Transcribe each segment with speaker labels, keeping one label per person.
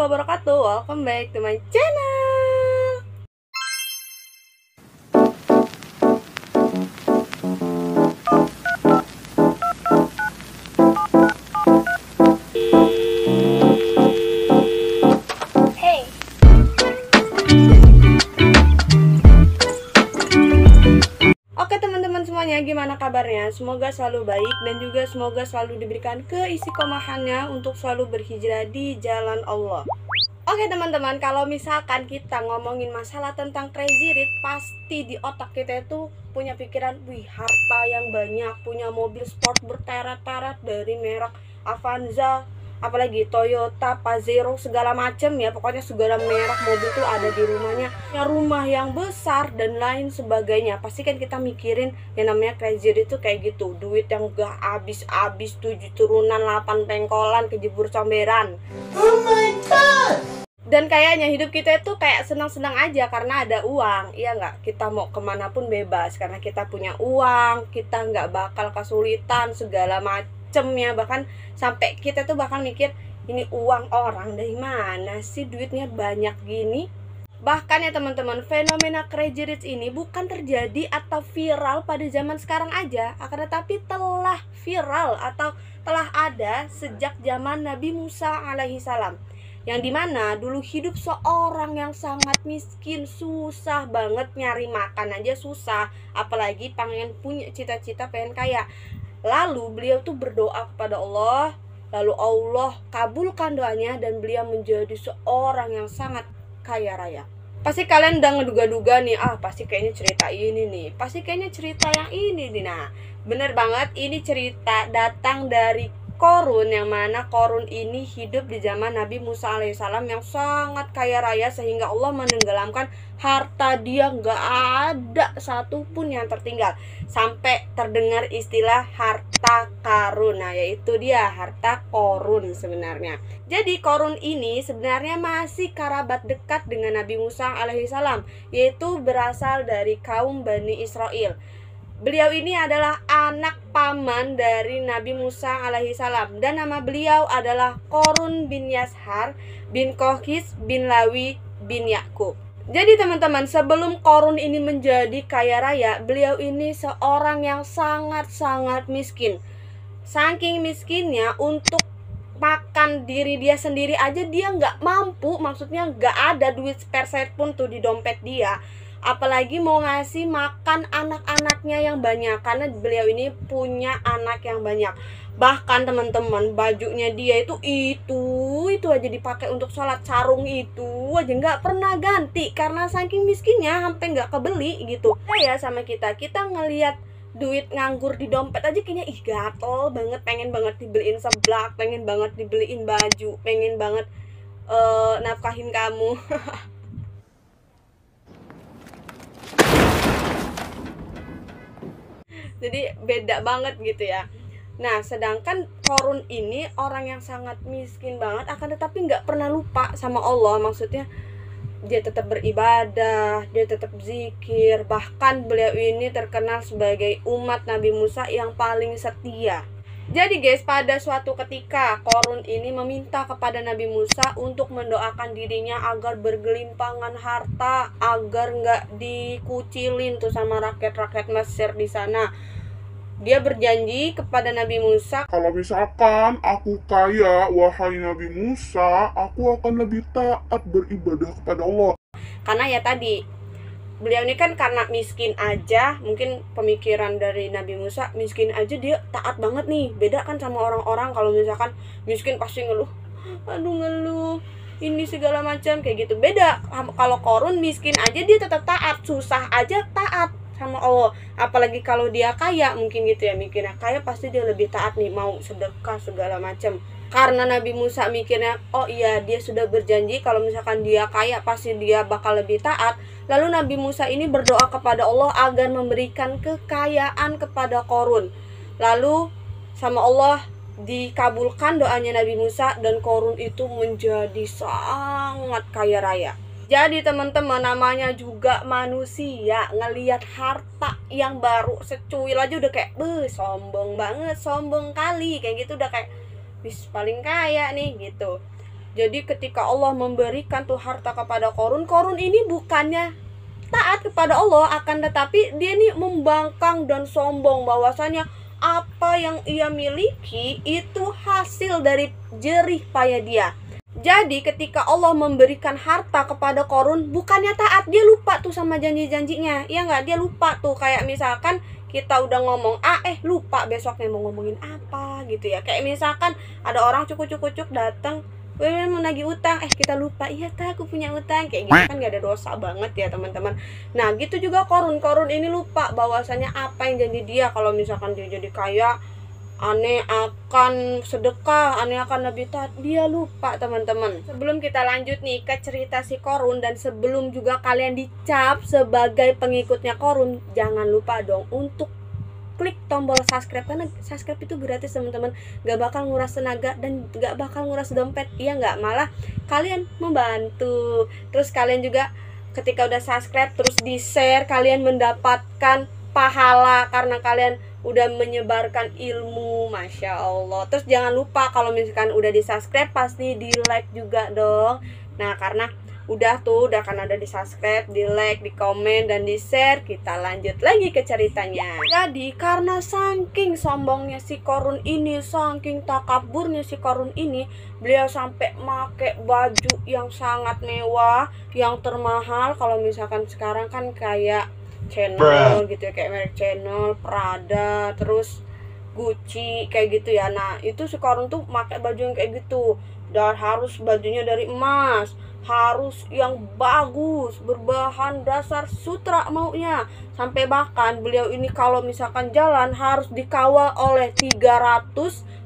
Speaker 1: wabarakatuh. Welcome back to my channel. Hey. Oke teman-teman semuanya, gimana kabarnya? Semoga selalu baik dan juga semoga selalu diberikan keistiqomahannya untuk selalu berhijrah di jalan Allah. Oke teman-teman, kalau misalkan kita ngomongin masalah tentang crazy rich, pasti di otak kita itu punya pikiran, wih harta yang banyak, punya mobil sport berteret-teret dari merek Avanza, apalagi Toyota, Pajero, segala macem ya, pokoknya segala merek mobil tuh ada di rumahnya, ya rumah yang besar dan lain sebagainya. Pasti kan kita mikirin yang namanya crazy rich itu kayak gitu, duit yang gak habis-habis, 7 turunan, 8 pengkolan, kejebur comberan. Oh my god. Dan kayaknya hidup kita itu kayak senang-senang aja karena ada uang, iya nggak? Kita mau kemanapun bebas karena kita punya uang, kita nggak bakal kesulitan segala macem ya. Bahkan sampai kita tuh bakal mikir, ini uang orang dari mana sih duitnya banyak gini? Bahkan ya teman-teman, fenomena crazy rich ini bukan terjadi atau viral pada zaman sekarang aja, akan tetapi telah viral atau telah ada sejak zaman Nabi Musa alaihi salam, yang dimana dulu hidup seorang yang sangat miskin, susah banget, nyari makan aja susah, apalagi pengen punya cita-cita pengen kaya. Lalu beliau tuh berdoa kepada Allah, lalu Allah kabulkan doanya dan beliau menjadi seorang yang sangat kaya raya. Pasti kalian udah ngeduga-duga nih, pasti kayaknya cerita ini nih, pasti kayaknya cerita yang ini nih. Nah, bener banget, ini cerita datang dari Korun, yang mana Korun ini hidup di zaman Nabi Musa alaihissalam yang sangat kaya raya sehingga Allah menenggelamkan harta dia, nggak ada satupun yang tertinggal, sampai terdengar istilah harta karun. Nah, yaitu dia harta Korun sebenarnya. Jadi Korun ini sebenarnya masih kerabat dekat dengan Nabi Musa alaihissalam, yaitu berasal dari kaum Bani Israel. Beliau ini adalah anak paman dari Nabi Musa alaihissalam dan nama beliau adalah Korun bin Yashar bin Kokis bin Lawi bin Yakub. Jadi teman-teman, sebelum Korun ini menjadi kaya raya, beliau ini seorang yang sangat-sangat miskin. Saking miskinnya, untuk makan diri dia sendiri aja dia nggak mampu, maksudnya nggak ada duit seperset pun tuh di dompet dia, apalagi mau ngasih makan anak-anaknya yang banyak, karena beliau ini punya anak yang banyak. Bahkan teman-teman, bajunya dia itu aja dipakai untuk sholat, sarung itu aja nggak pernah ganti karena saking miskinnya sampai nggak kebeli gitu. Ya sama kita ngelihat duit nganggur di dompet aja kayaknya gatel banget, pengen banget dibeliin seblak, pengen banget dibeliin baju, pengen banget nafkahin kamu. Jadi beda banget gitu ya. Nah, sedangkan Korun ini orang yang sangat miskin banget, akan tetapi nggak pernah lupa sama Allah. Maksudnya dia tetap beribadah, dia tetap zikir. Bahkan beliau ini terkenal sebagai umat Nabi Musa yang paling setia. Jadi guys, pada suatu ketika Korun ini meminta kepada Nabi Musa untuk mendoakan dirinya agar bergelimpangan harta, agar nggak dikucilin tuh sama rakyat-rakyat Mesir di sana. Dia berjanji kepada Nabi Musa,
Speaker 2: kalau misalkan aku kaya, wahai Nabi Musa, aku akan lebih taat beribadah kepada Allah.
Speaker 1: Karena ya tadi, beliau ini kan karena miskin aja, mungkin pemikiran dari Nabi Musa, miskin aja dia taat banget nih. Beda kan sama orang-orang kalau misalkan miskin pasti ngeluh, ngeluh, ini segala macam kayak gitu. Beda, kalau Korun miskin aja dia tetap taat, susah aja taat sama Allah. Apalagi kalau dia kaya, mungkin gitu ya mikirnya, kaya pasti dia lebih taat nih, mau sedekah segala macam. Karena Nabi Musa mikirnya, oh iya dia sudah berjanji kalau misalkan dia kaya pasti dia bakal lebih taat. Lalu Nabi Musa ini berdoa kepada Allah agar memberikan kekayaan kepada Korun. Lalu sama Allah dikabulkan doanya Nabi Musa dan Korun itu menjadi sangat kaya raya. Jadi teman-teman, namanya juga manusia, ngelihat harta yang baru secuil aja udah kayak sombong banget, sombong kali, kayak gitu, udah kayak paling kaya nih gitu. Jadi ketika Allah memberikan tuh harta kepada Korun, Korun ini bukannya taat kepada Allah, akan tetapi dia ini membangkang dan sombong bahwasanya apa yang ia miliki itu hasil dari jerih payah dia. Jadi ketika Allah memberikan harta kepada Korun, bukannya taat, dia lupa tuh sama janji-janjinya. Ya nggak, dia lupa tuh, kayak misalkan kita udah ngomong A, lupa besoknya mau ngomongin apa gitu ya. Kayak misalkan ada orang cukup-cukup datang, mau nagih utang, kita lupa, iya tak aku punya utang, kayak gitu kan gak ada dosa banget ya teman-teman. Nah gitu juga Korun ini lupa bahwasanya apa yang janji dia, kalau misalkan dia jadi kaya, aneh akan sedekah, aneh akan lebih taat, dia lupa teman-teman. Sebelum kita lanjut nih ke cerita si Korun, dan sebelum juga kalian dicap sebagai pengikutnya Korun, jangan lupa dong untuk klik tombol subscribe, karena subscribe itu gratis teman-teman, gak bakal nguras tenaga dan gak bakal nguras dompet, iya nggak, malah kalian membantu. Terus kalian juga ketika udah subscribe terus di share, kalian mendapatkan pahala karena kalian udah menyebarkan ilmu, masya Allah. Terus jangan lupa kalau misalkan udah di subscribe pasti di like juga dong. Nah karena udah kan ada di subscribe, di like, di komen, dan di share. Kita lanjut lagi ke ceritanya. Jadi karena saking sombongnya si Korun ini, saking takaburnya si Korun ini, beliau sampai make baju yang sangat mewah, yang termahal. Kalau misalkan sekarang kan kayak Channel gitu ya, kayak merek Channel, Prada, terus Gucci kayak gitu ya. Nah itu si Korun tuh pakai baju yang kayak gitu, dan harus bajunya dari emas, harus yang bagus, berbahan dasar sutra maunya. Sampai bahkan beliau ini kalau misalkan jalan harus dikawal oleh 300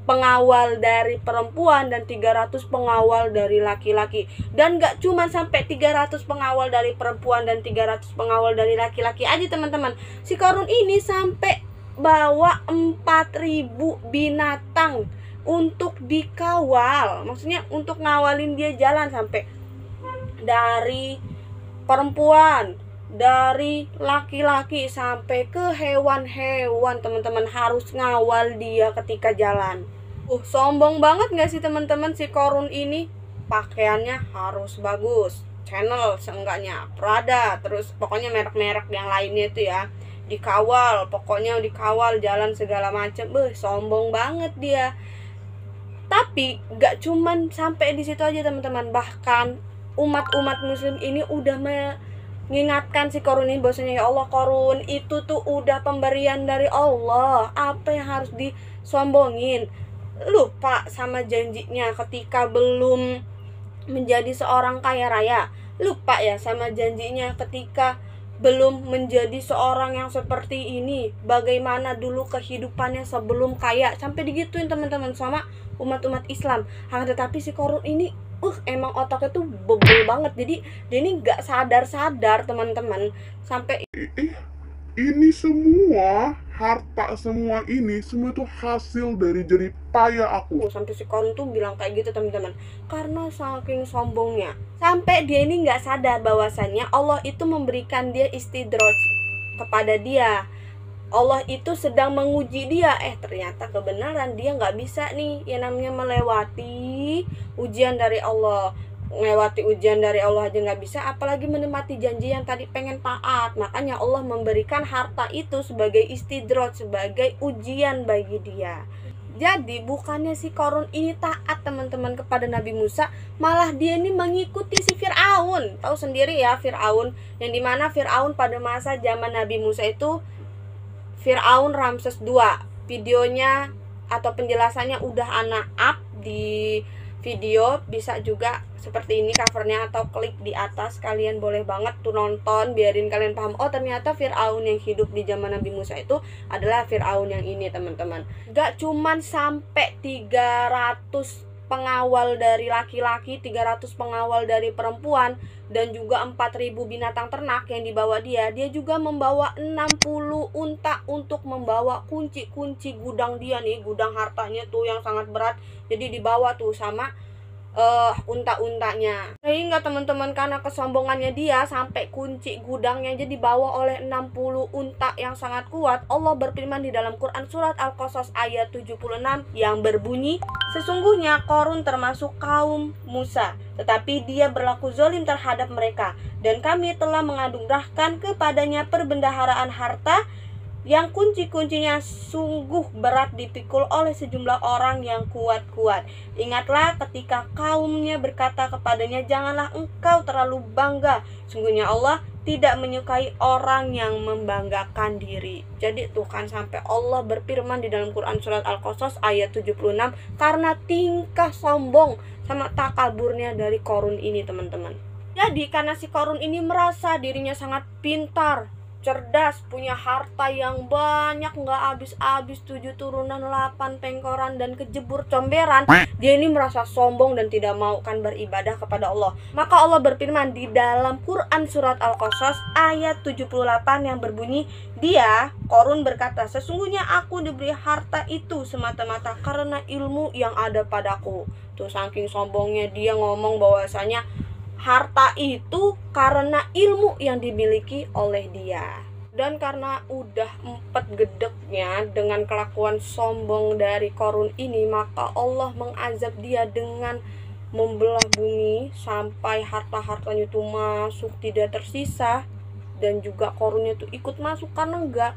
Speaker 1: pengawal dari perempuan dan 300 pengawal dari laki-laki. Dan gak cuma sampai 300 pengawal dari perempuan dan 300 pengawal dari laki-laki aja teman-teman. Si Korun ini sampai bawa 4.000 binatang untuk dikawal. Maksudnya untuk ngawalin dia jalan, sampai dari perempuan, dari laki-laki, sampai ke hewan-hewan teman-teman, harus ngawal dia ketika jalan. Sombong banget gak sih teman-teman si Korun ini? Pakaiannya harus bagus, Channel seenggaknya, Prada, terus pokoknya merek-merek yang lainnya itu ya, dikawal, pokoknya dikawal jalan segala macam. Sombong banget dia. Tapi gak cuman sampai di situ aja teman-teman, bahkan umat muslim ini udah mengingatkan si Korun ini bahwasanya, ya Allah, Korun itu tuh udah pemberian dari Allah, apa yang harus disombongin? Lupa sama janjinya ketika belum menjadi seorang kaya raya, lupa ya sama janjinya ketika belum menjadi seorang yang seperti ini, bagaimana dulu kehidupannya sebelum kaya, sampai digituin teman-teman sama umat Islam. Tetapi si Korun ini emang otaknya tuh bebel banget, jadi dia ini nggak sadar teman-teman, sampai
Speaker 2: ini semua harta, semua ini semua itu hasil dari jerih payah aku.
Speaker 1: Sampai si Korun tuh bilang kayak gitu teman-teman, karena saking sombongnya, sampai dia ini nggak sadar bahwasannya Allah itu memberikan dia istidraj kepada dia. Allah itu sedang menguji dia. Ternyata kebenaran dia nggak bisa nih yang namanya melewati ujian dari Allah. Melewati ujian dari Allah aja nggak bisa, apalagi menepati janji yang tadi pengen taat. Makanya Allah memberikan harta itu sebagai istidraj, sebagai ujian bagi dia. Jadi bukannya si Korun ini taat teman-teman kepada Nabi Musa, malah dia ini mengikuti si Fir'aun. Tahu sendiri ya Fir'aun, yang dimana Fir'aun pada masa zaman Nabi Musa itu Fir'aun Ramses II. Videonya atau penjelasannya udah ana up di video, bisa juga seperti ini covernya, atau klik di atas, kalian boleh banget tuh nonton, biarin kalian paham, ternyata Fir'aun yang hidup di zaman Nabi Musa itu adalah Fir'aun yang ini teman-teman. Gak cuman sampai 300 pengawal dari laki-laki, 300 pengawal dari perempuan, dan juga 4.000 binatang ternak yang dibawa dia juga membawa 60 unta untuk membawa kunci-kunci gudang dia nih, gudang hartanya tuh yang sangat berat. Jadi dibawa tuh sama unta-untanya. Sehingga teman-teman karena kesombongannya dia sampai kunci gudangnya aja dibawa oleh 60 unta yang sangat kuat. Allah berfirman di dalam Quran surat Al-Qasas ayat 76 yang berbunyi, sesungguhnya Qarun termasuk kaum Musa, tetapi dia berlaku zalim terhadap mereka, dan kami telah menganugerahkan kepadanya perbendaharaan harta yang kunci-kuncinya sungguh berat dipikul oleh sejumlah orang yang kuat-kuat. Ingatlah ketika kaumnya berkata kepadanya, janganlah engkau terlalu bangga, sungguhnya Allah tidak menyukai orang yang membanggakan diri. Jadi tuh kan sampai Allah berfirman di dalam Quran surat Al-Qasas ayat 76 karena tingkah sombong sama takaburnya dari Qarun ini teman-teman. Jadi karena si Qarun ini merasa dirinya sangat pintar, cerdas, punya harta yang banyak, nggak habis-habis, 7 turunan, 8 tengkoran, dan kejebur comberan, dia ini merasa sombong dan tidak mau kan beribadah kepada Allah. Maka Allah berfirman di dalam Quran surat Al-Qasas ayat 78 yang berbunyi, dia, Qarun berkata, sesungguhnya aku diberi harta itu semata-mata karena ilmu yang ada padaku. Tuh saking sombongnya dia ngomong bahwasanya harta itu karena ilmu yang dimiliki oleh dia. Dan karena udah empat gedeknya dengan kelakuan sombong dari Qarun ini, maka Allah mengazab dia dengan membelah bumi sampai harta-hartanya itu masuk tidak tersisa, dan juga Qarunnya itu ikut masuk karena enggak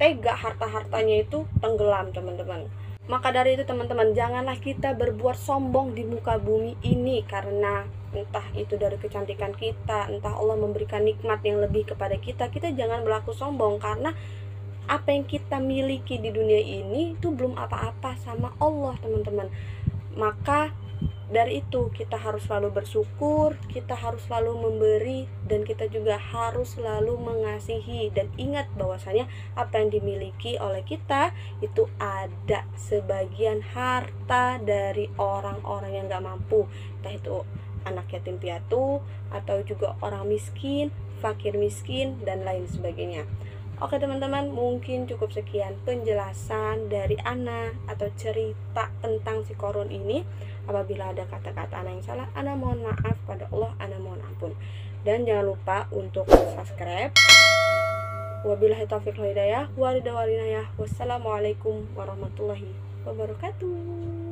Speaker 1: tega harta-hartanya itu tenggelam teman-teman. Maka dari itu teman-teman, janganlah kita berbuat sombong di muka bumi ini, karena entah itu dari kecantikan kita, entah Allah memberikan nikmat yang lebih kepada kita, kita jangan berlaku sombong, karena apa yang kita miliki di dunia ini itu belum apa-apa sama Allah teman-teman. Maka dari itu kita harus selalu bersyukur, kita harus selalu memberi, dan kita juga harus selalu mengasihi. Dan ingat bahwasanya apa yang dimiliki oleh kita itu ada sebagian harta dari orang-orang yang gak mampu, entah itu anak yatim piatu atau juga orang miskin, fakir miskin, dan lain sebagainya. Oke teman-teman, mungkin cukup sekian penjelasan dari Ana atau cerita tentang si Qarun ini. Apabila ada kata-kata Ana yang salah, Ana mohon maaf pada Allah, Ana mohon ampun. Dan jangan lupa untuk subscribe. Wabillahi taufiq wal hidayah. Wassalamualaikum warahmatullahi wabarakatuh.